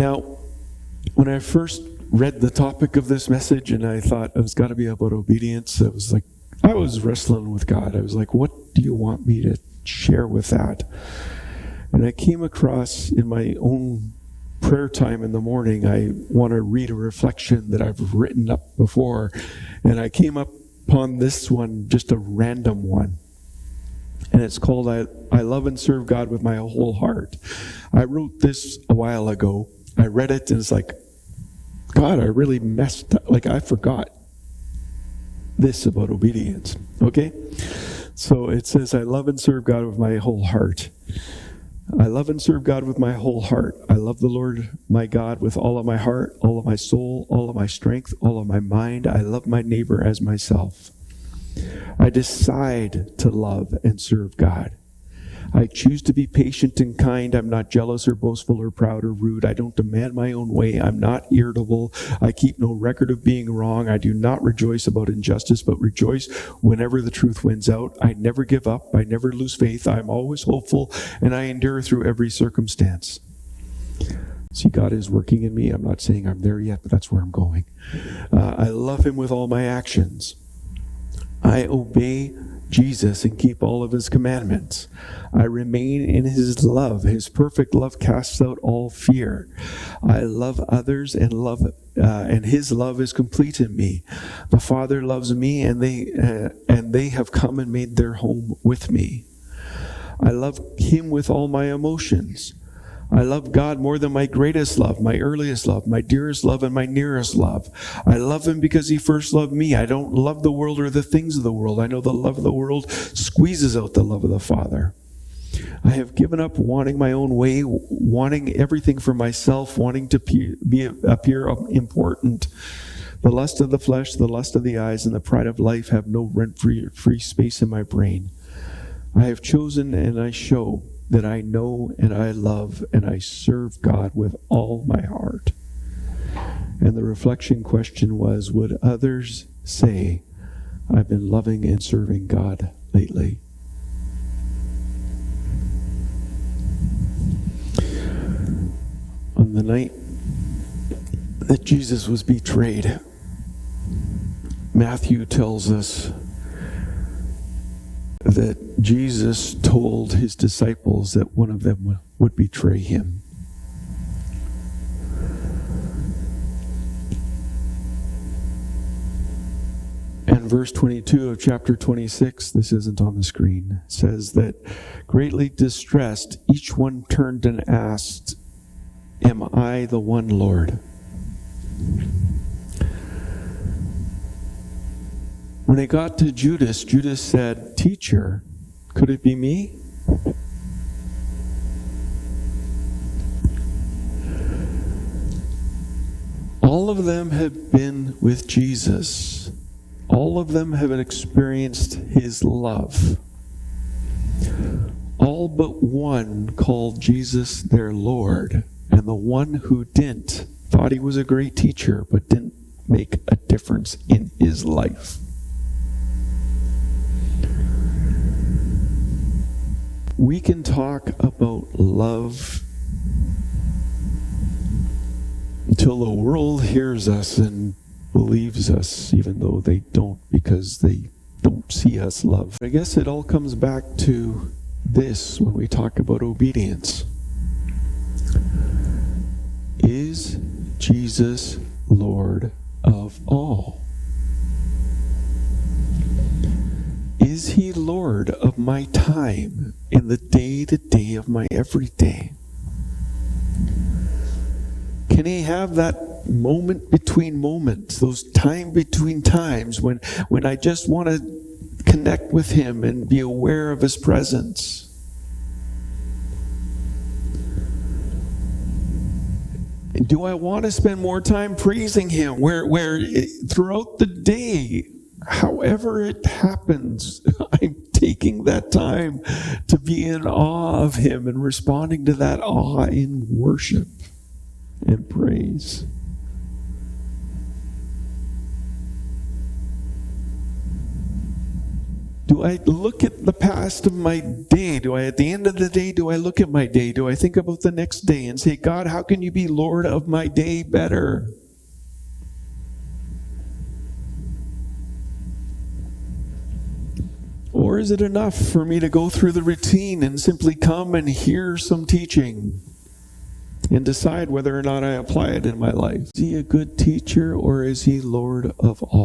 Now, when I first read the topic of this message and I thought it was got to be about obedience, I was wrestling with God. I was like, what do you want me to share with that? And I came across in my own prayer time in the morning, I want to read a reflection that I've written up before. And I came upon this one, just a random one. And it's called, I love and serve God with my whole heart. I wrote this a while ago. I read it and it's like, God, I really messed up. I forgot this about obedience. Okay? So it says, I love and serve God with my whole heart. I love and serve God with my whole heart. I love the Lord my God with all of my heart, all of my soul, all of my strength, all of my mind. I love my neighbor as myself. I decide to love and serve God. I choose to be patient and kind. I'm not jealous or boastful or proud or rude. I don't demand my own way. I'm not irritable. I keep no record of being wrong. I do not rejoice about injustice, but rejoice whenever the truth wins out. I never give up. I never lose faith. I'm always hopeful, and I endure through every circumstance. See, God is working in me. I'm not saying I'm there yet, but that's where I'm going. I love him with all my actions. I obey Jesus and keep all of his commandments. I remain in his love. His perfect love casts out all fear. I love others and his love is complete in me. The Father loves me and they have come and made their home with me. I love him with all my emotions. I love God more than my greatest love, my earliest love, my dearest love, and my nearest love. I love him because he first loved me. I don't love the world or the things of the world. I know the love of the world squeezes out the love of the Father. I have given up wanting my own way, wanting everything for myself, wanting to appear important. The lust of the flesh, the lust of the eyes, and the pride of life have no rent-free space in my brain. I have chosen and I show that I know and I love and I serve God with all my heart. And the reflection question was, would others say, I've been loving and serving God lately? On the night that Jesus was betrayed, Matthew tells us that Jesus told his disciples that one of them would betray him. And verse 22 of chapter 26, this isn't on the screen, says that greatly distressed, each one turned and asked, am I the one, Lord? When it got to Judas, Judas said, Teacher, could it be me? All of them have been with Jesus. All of them have experienced his love. All but one called Jesus their Lord. And the one who didn't thought he was a great teacher, but didn't make a difference in his life. We can talk about love until the world hears us and believes us, even though they don't, because they don't see us love. I guess it all comes back to this when we talk about obedience. Is Jesus Lord of all? Is he Lord of my time in the day-to-day of my everyday? Can he have that moment between moments, those time between times when I just want to connect with him and be aware of his presence? Do I want to spend more time praising him where throughout the day, however it happens, I'm taking that time to be in awe of him and responding to that awe in worship and praise? Do I look at the past of my day? At the end of the day, do I look at my day? Do I think about the next day and say, God, how can you be Lord of my day better? Or is it enough for me to go through the routine and simply come and hear some teaching and decide whether or not I apply it in my life? Is he a good teacher, or is he Lord of all?